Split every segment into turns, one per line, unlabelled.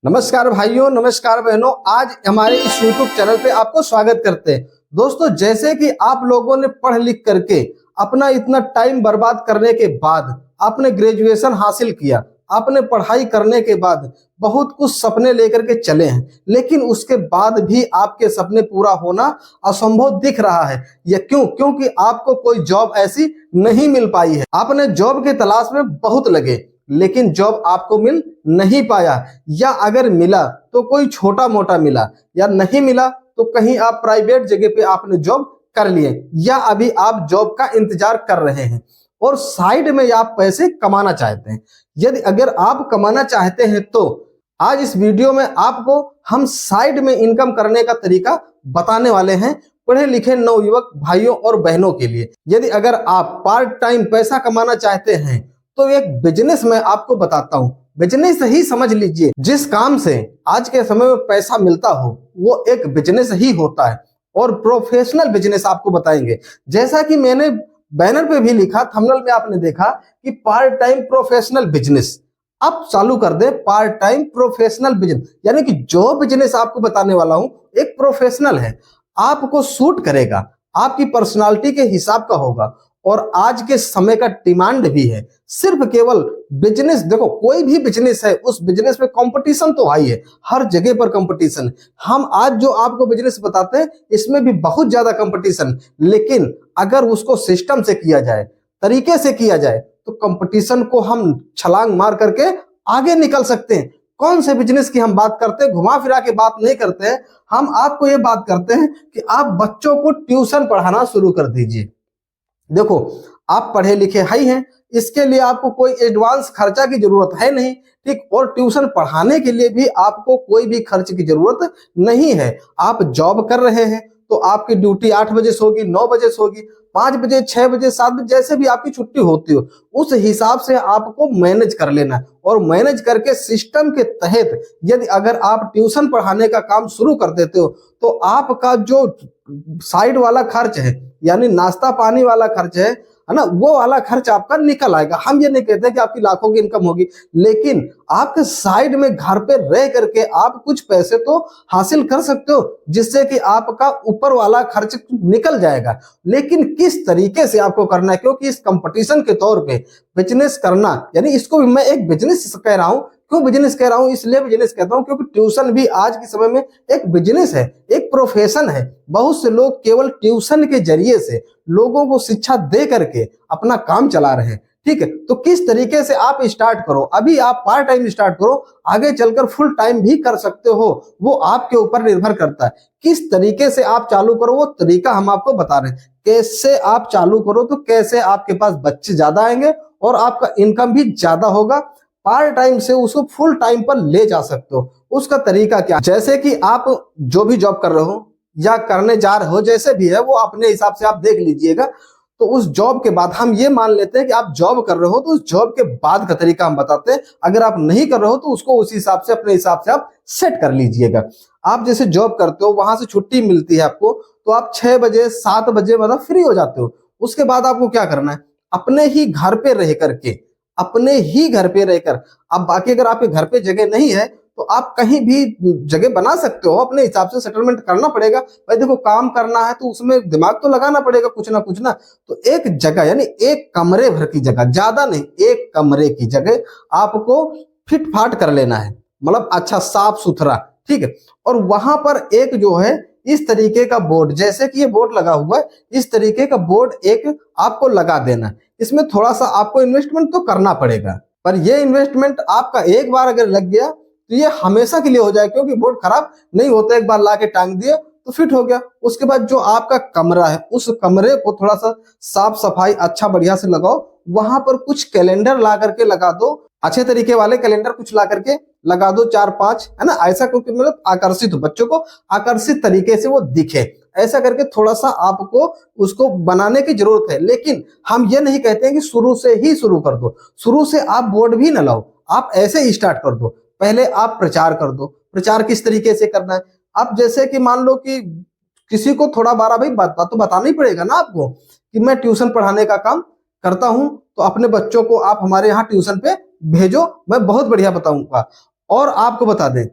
नमस्कार भाइयों, नमस्कार बहनों। आज हमारे इस YouTube चैनल पे आपको स्वागत करते हैं। दोस्तों, जैसे कि आप लोगों ने पढ़ लिख करके अपना इतना टाइम बर्बाद करने के बाद आपने ग्रेजुएशन हासिल किया, आपने पढ़ाई करने के बाद बहुत कुछ सपने लेकर के चले हैं, लेकिन उसके बाद भी आपके सपने पूरा होना असंभव दिख रहा है। यह क्यों? क्योंकि आपको कोई जॉब ऐसी नहीं मिल पाई है। आपने जॉब की तलाश में बहुत लगे, लेकिन जॉब आपको मिल नहीं पाया, या अगर मिला तो कोई छोटा मोटा मिला, या नहीं मिला तो कहीं आप प्राइवेट जगह पे आपने जॉब कर लिए, या अभी आप जॉब का इंतजार कर रहे हैं और साइड में आप पैसे कमाना चाहते हैं। यदि अगर आप कमाना चाहते हैं तो आज इस वीडियो में आपको हम साइड में इनकम करने का तरीका बताने वाले हैं, पढ़े लिखे नवयुवक भाइयों और बहनों के लिए। यदि अगर आप पार्ट टाइम पैसा कमाना चाहते हैं तो एक बिजनेस मैं आपको बताता हूं। बिजनेस ही समझ लीजिए, जिस काम से आज के समय में पैसा मिलता हो वो एक बिजनेस ही होता है, और प्रोफेशनल बिजनेस आपको बताएंगे। जैसा कि मैंने बैनर पे भी लिखा, थंबनेल में आपने देखा कि पार्ट टाइम प्रोफेशनल बिजनेस। आप चालू कर दे पार्ट टाइम प्रोफेशनल बिजनेस, यानी कि जो बिजनेस आपको बताने वाला हूं एक प्रोफेशनल है, आपको सूट करेगा, आपकी पर्सनालिटी के हिसाब का होगा, और आज के समय का डिमांड भी है। सिर्फ केवल बिजनेस, देखो कोई भी बिजनेस है, उस बिजनेस में कंपटीशन तो हाई है, हर जगह पर कंपटीशन। हम आज जो आपको बिजनेस बताते हैं इसमें भी बहुत ज्यादा कंपटीशन, लेकिन अगर उसको सिस्टम से किया जाए, तरीके से किया जाए, तो कंपटीशन को हम छलांग मार करके आगे निकल सकते हैं। कौन से बिजनेस की हम बात करते हैं? घुमा फिरा के बात नहीं करते हैं, हम आपको ये बात करते हैं कि आप बच्चों को ट्यूशन पढ़ाना शुरू कर दीजिए। देखो, आप पढ़े लिखे ही हैं, इसके लिए आपको कोई एडवांस खर्चा की जरूरत है नहीं, ठीक। और ट्यूशन पढ़ाने के लिए भी आपको कोई भी खर्च की जरूरत नहीं है। आप जॉब कर रहे हैं तो आपकी ड्यूटी 8 बजे से होगी, 9 बजे से होगी, 5 बजे, 6 बजे, 7 बजे, जैसे भी आपकी छुट्टी होती हो उस हिसाब से आपको मैनेज कर लेना है। और मैनेज करके सिस्टम के तहत यदि अगर आप ट्यूशन पढ़ाने का काम शुरू कर देते हो तो आपका जो साइड वाला खर्च है, यानी नाश्ता पानी वाला खर्च है ना, वो वाला खर्च आपका निकल आएगा। हम ये नहीं कहते कि आपकी लाखों की इनकम होगी, लेकिन आपके साइड में घर पे रह करके आप कुछ पैसे तो हासिल कर सकते हो, जिससे कि आपका ऊपर वाला खर्च निकल जाएगा। लेकिन किस तरीके से आपको करना है, क्योंकि इस कंपटीशन के तौर पे बिजनेस करना, यानी इसको भी मैं एक बिजनेस कह रहा हूं। क्यों बिजनेस कह रहा हूं? इसलिए बिजनेस कहता हूं क्योंकि ट्यूशन भी आज के समय में एक बिजनेस है, एक प्रोफेशन है। बहुत से लोग केवल ट्यूशन के जरिए से लोगों को शिक्षा दे करके अपना काम चला रहे हैं, ठीक है। तो किस तरीके से आप स्टार्ट करो, अभी आप पार्ट टाइम स्टार्ट करो, आगे चलकर फुल टाइम भी कर सकते हो, वो आपके ऊपर निर्भर करता है। किस तरीके से आप चालू करो वो तरीका हम आपको बता रहे हैं। कैसे आप चालू करो तो कैसे आपके पास बच्चे ज्यादा आएंगे और आपका इनकम भी ज्यादा होगा। पार्ट टाइम से उसको फुल टाइम पर ले जा सकते हो। उसका तरीका क्या? जैसे कि आप जो भी जॉब कर रहे हो या करने जा रहे हो, जैसे भी है वो अपने हिसाब से आप देख लीजिएगा। तो उस जॉब के बाद हम ये मान लेते हैं कि आप जॉब कर रहे हो, तो उस जॉब के बाद का तरीका हम बताते हैं। अगर आप नहीं कर रहे हो तो उसको उसी हिसाब से अपने हिसाब से आप सेट कर लीजिएगा। आप जैसे जॉब करते हो, वहां से छुट्टी मिलती है आपको, तो आप 6 बजे 7 बजे मतलब फ्री हो जाते हो। उसके बाद आपको क्या करना है? अपने ही घर पे रह करके, अपने ही घर पे रहकर, अब बाकी अगर आपके घर पे जगह नहीं है तो आप कहीं भी जगह बना सकते हो, अपने हिसाब से सेटलमेंट करना पड़ेगा। भाई देखो, काम करना है तो उसमें दिमाग तो लगाना पड़ेगा कुछ ना कुछ ना। तो एक जगह, यानी एक कमरे भर की जगह, ज्यादा नहीं, एक कमरे की जगह आपको फिट फाट कर लेना है, मतलब अच्छा साफ सुथरा, ठीक है। और वहां पर एक जो है इस तरीके का बोर्ड, जैसे कि ये बोर्ड लगा हुआ है, इस तरीके का बोर्ड एक आपको लगा देना। इसमें थोड़ा सा आपको इन्वेस्टमेंट तो करना पड़ेगा, पर ये इन्वेस्टमेंट आपका एक बार अगर लग गया तो ये हमेशा के लिए हो जाए, क्योंकि बोर्ड खराब नहीं होता। एक बार ला के टांग दिए तो फिट हो गया। उसके बाद जो आपका कमरा है, उस कमरे को थोड़ा सा साफ सफाई अच्छा बढ़िया से लगाओ। वहां पर कुछ कैलेंडर ला करके लगा दो, अच्छे तरीके वाले कैलेंडर कुछ ला करके लगा दो, 4-5, है ना, ऐसा, क्योंकि मतलब आकर्षित हो, बच्चों को आकर्षित तरीके से वो दिखे। ऐसा करके थोड़ा सा आपको उसको बनाने की जरूरत है। लेकिन हम ये नहीं कहते हैं कि शुरू से ही शुरू कर दो, शुरू से आप बोर्ड भी ना लाओ, आप ऐसे ही स्टार्ट कर दो। पहले आप प्रचार कर दो। प्रचार किस तरीके से करना है? आप जैसे कि मान लो कि किसी को थोड़ा बारा, भाई तो बताना ही पड़ेगा ना आपको कि मैं ट्यूशन पढ़ाने का काम करता हूं, तो अपने बच्चों को आप हमारे यहाँ ट्यूशन पे भेजो, मैं बहुत बढ़िया बताऊंगा। और आपको बता दें,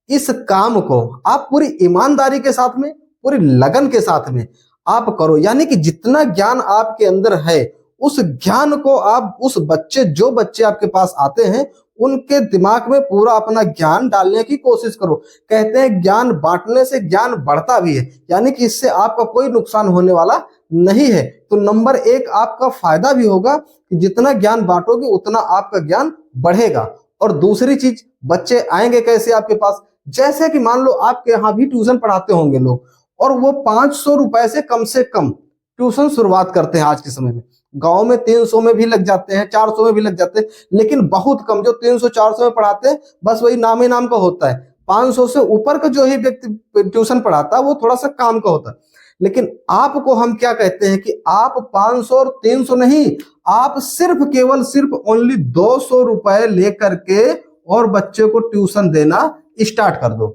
इस काम को आप पूरी ईमानदारी के साथ में, पूरी लगन के साथ में आप करो। यानी कि जितना ज्ञान आपके अंदर है उस ज्ञान को आप उस बच्चे, जो बच्चे आपके पास आते हैं उनके दिमाग में पूरा अपना ज्ञान डालने की कोशिश करो। कहते हैं ज्ञान बांटने से ज्ञान बढ़ता भी है, यानी कि इससे आपका कोई नुकसान होने वाला नहीं है। तो नंबर एक, आपका फायदा भी होगा कि जितना ज्ञान बांटोगे उतना आपका ज्ञान बढ़ेगा। और दूसरी चीज, बच्चे आएंगे कैसे आपके पास? जैसे कि मान लो आपके यहाँ भी ट्यूशन पढ़ाते होंगे लोग, और वो 500 रुपए से कम ट्यूशन शुरुआत करते हैं आज के समय में। गांव में 300 में भी लग जाते हैं, 400 में भी लग जाते हैं, लेकिन बहुत कम जो 300-400 में पढ़ाते हैं, बस वही नाम ही नाम का होता है। 500 से ऊपर का जो ही व्यक्ति ट्यूशन पढ़ाता है वो थोड़ा सा काम का होता है। लेकिन आपको हम क्या कहते हैं कि आप 500 और 300 नहीं, आप सिर्फ ओनली 200 रुपए लेकर के और बच्चे को ट्यूशन देना स्टार्ट कर दो।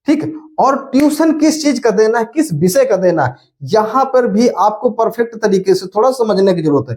ठीक है, और ट्यूशन किस चीज का देना है, किस विषय का देना है, यहां पर भी आपको परफेक्ट तरीके से थोड़ा समझने की जरूरत है।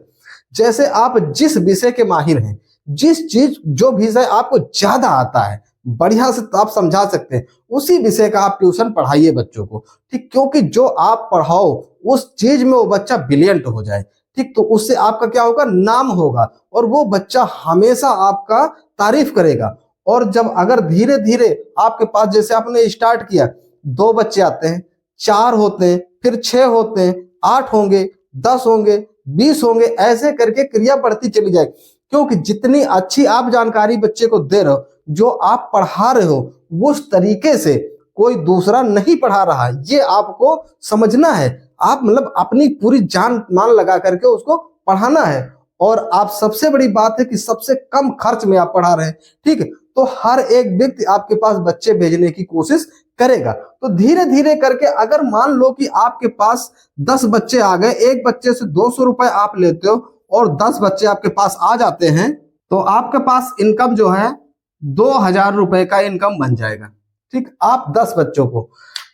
जैसे आप जिस विषय के माहिर हैं, जिस चीज जो विषय आपको ज्यादा आता है, बढ़िया से आप समझा सकते हैं, उसी विषय का आप ट्यूशन पढ़ाइए बच्चों को। ठीक, क्योंकि जो आप पढ़ाओ उस चीज में वो बच्चा ब्रिलियंट हो जाए। ठीक, तो उससे आपका क्या होगा, नाम होगा, और वो बच्चा हमेशा आपका तारीफ करेगा। और जब अगर धीरे धीरे आपके पास, जैसे आपने स्टार्ट किया, 2 बच्चे आते हैं, 4 होते हैं, फिर 6 होते हैं, 8 होंगे, 10 होंगे, 20 होंगे, ऐसे करके क्रिया बढ़ती चली जाएगी। क्योंकि जितनी अच्छी आप जानकारी बच्चे को दे रहे हो, जो आप पढ़ा रहे हो, उस तरीके से कोई दूसरा नहीं पढ़ा रहा है, ये आपको समझना है। आप मतलब अपनी पूरी जान मान लगा करके उसको पढ़ाना है। और आप, सबसे बड़ी बात है कि सबसे कम खर्च में आप पढ़ा रहे हैं। ठीक है, तो हर एक व्यक्ति आपके पास बच्चे भेजने की कोशिश करेगा। तो धीरे धीरे करके, अगर मान लो कि आपके पास 10 बच्चे आ गए, एक बच्चे से 200 रुपए आप लेते हो और 10 बच्चे आपके पास आ जाते हैं, तो आपके पास इनकम जो है 2000 रुपए का इनकम बन जाएगा। ठीक, आप 10 बच्चों को,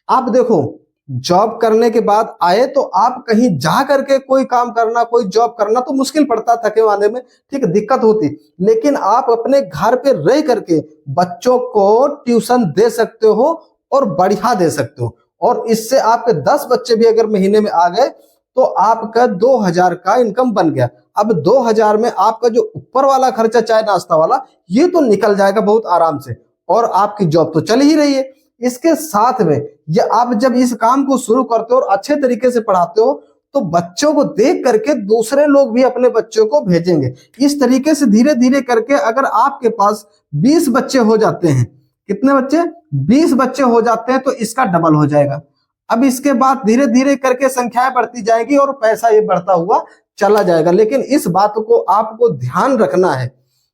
आप देखो जॉब करने के बाद आए तो आप कहीं जा करके कोई काम करना, कोई जॉब करना तो मुश्किल पड़ता, थके माने में, ठीक है, दिक्कत होती। लेकिन आप अपने घर पे रह करके बच्चों को ट्यूशन दे सकते हो और बढ़िया दे सकते हो। और इससे आपके 10 बच्चे भी अगर महीने में आ गए तो आपका 2000 का इनकम बन गया। अब 2000 में आपका जो ऊपर वाला खर्चा, चाय नाश्ता वाला, ये तो निकल जाएगा बहुत आराम से, और आपकी जॉब तो चल ही रही है। इसके साथ में ये आप जब इस काम को शुरू करते हो और अच्छे तरीके से पढ़ाते हो, तो बच्चों को देख करके दूसरे लोग भी अपने बच्चों को भेजेंगे। इस तरीके से धीरे धीरे करके अगर आपके पास 20 बच्चे हो जाते हैं, कितने बच्चे, 20 बच्चे हो जाते हैं, तो इसका डबल हो जाएगा। अब इसके बाद धीरे धीरे करके संख्याएं बढ़ती जाएगी और पैसा ये बढ़ता हुआ चला जाएगा। लेकिन इस बात को आपको ध्यान रखना है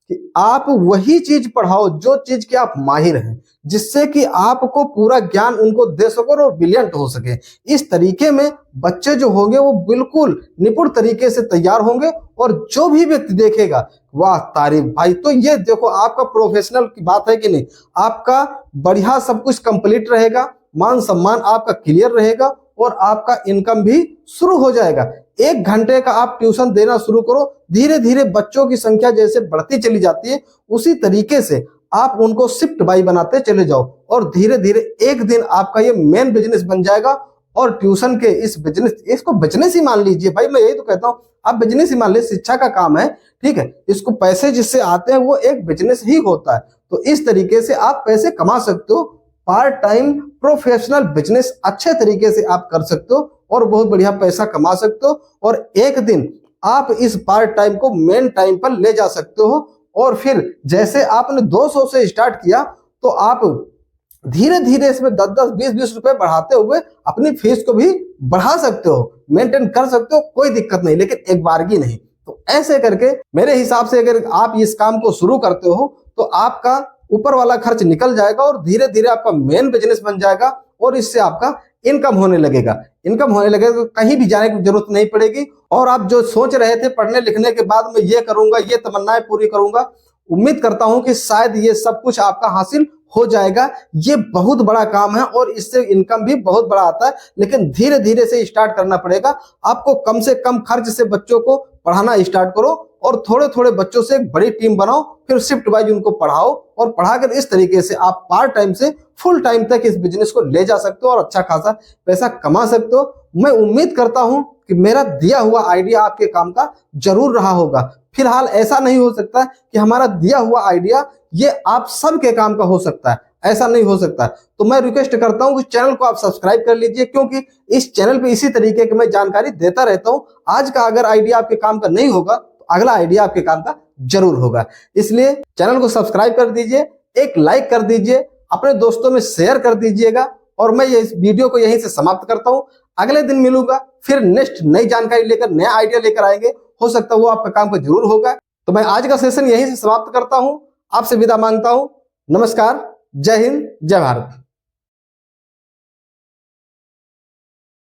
कि आप वही चीज पढ़ाओ जो चीज के आप माहिर हैं, जिससे कि आपको पूरा ज्ञान उनको दे सको और ब्रिलियंट हो सके। इस तरीके में बच्चे जो होंगे वो बिल्कुल निपुण तरीके से तैयार होंगे, और जो भी व्यक्ति देखेगा, वाह तारीफ भाई। तो ये देखो, आपका प्रोफेशनल की बात है कि नहीं, आपका बढ़िया सब कुछ कंप्लीट रहेगा, मान सम्मान आपका क्लियर रहेगा, और आपका इनकम भी शुरू हो जाएगा। 1 घंटे का आप ट्यूशन देना शुरू करो, धीरे धीरे बच्चों की संख्या जैसे बढ़ती चली जाती है, उसी तरीके से आप उनको शिफ्ट बाई बनाते चले जाओ, और धीरे धीरे एक दिन आपका ये मेन बिजनेस बन जाएगा। और ट्यूशन के इस बिजनेस, इसको बिजनेस ही मान लीजिए भाई, मैं यही तो कहता हूँ, आप बिजनेस ही मान लीजिए, शिक्षा का काम है, ठीक है, इसको पैसे जिससे आते हैं वो एक बिजनेस ही होता है। तो इस तरीके से आप पैसे कमा सकते हो, पार्ट टाइम प्रोफेशनल बिजनेस अच्छे तरीके से आप कर सकते हो और बहुत बढ़िया पैसा कमा सकते हो, और एक दिन आप इस पार्ट टाइम को मेन टाइम पर ले जा सकते हो। और फिर जैसे आपने 200 से स्टार्ट किया, तो आप धीरे धीरे इसमें 10-10, 20-20 रुपए बढ़ाते हुए अपनी फीस को भी बढ़ा सकते हो, मेंटेन कर सकते हो, कोई दिक्कत नहीं, लेकिन एक बारगी नहीं। तो ऐसे करके मेरे हिसाब से अगर आप इस काम को शुरू करते हो तो आपका ऊपर वाला खर्च निकल जाएगा और धीरे धीरे आपका मेन बिजनेस बन जाएगा, और इससे आपका इनकम होने लगेगा। इनकम होने लगेगा तो कहीं भी जाने की जरूरत नहीं पड़ेगी, और आप जो सोच रहे थे पढ़ने लिखने के बाद मैं ये करूंगा, ये तमन्नाएं पूरी करूंगा, उम्मीद करता हूं कि शायद ये सब कुछ आपका हासिल हो जाएगा। ये बहुत बड़ा काम है और इससे इनकम भी बहुत बड़ा आता है, लेकिन धीरे धीरे से स्टार्ट करना पड़ेगा। आपको कम से कम खर्च से बच्चों को पढ़ाना स्टार्ट करो और थोड़े थोड़े बच्चों से एक बड़ी टीम बनाओ, फिर शिफ्ट वाइज उनको पढ़ाओ और पढ़ाकर इस तरीके से आप पार्ट टाइम से फुल टाइम तक इस बिजनेस को ले जा सकते हो और अच्छा खासा पैसा कमा सकते हो। मैं उम्मीद करता हूं कि मेरा दिया हुआ आइडिया आपके काम का जरूर रहा होगा। फिलहाल ऐसा नहीं हो सकता कि हमारा दिया हुआ आइडिया ये आप सबके काम का हो सकता है, ऐसा नहीं हो सकता। तो मैं रिक्वेस्ट करता हूं कि चैनल को आप सब्सक्राइब कर लीजिए, क्योंकि इस चैनल पे इसी तरीके की मैं जानकारी देता रहता हूं। आज का अगर आइडिया आपके काम का नहीं होगा तो अगला आइडिया आपके काम का जरूर होगा। इसलिए चैनल को सब्सक्राइब कर दीजिए, एक लाइक कर दीजिए, अपने दोस्तों में शेयर कर दीजिएगा और मैं ये इस वीडियो को यहीं से समाप्त करता हूं। अगले दिन मिलूंगा, फिर नेक्स्ट नई जानकारी लेकर, नया आइडिया लेकर आएंगे। हो सकता है वो आपका काम का जरूर होगा। तो मैं आज का सेशन यहीं से समाप्त करता हूं, आपसे विदा मांगता हूं। नमस्कार, जय हिंद, जय भारत।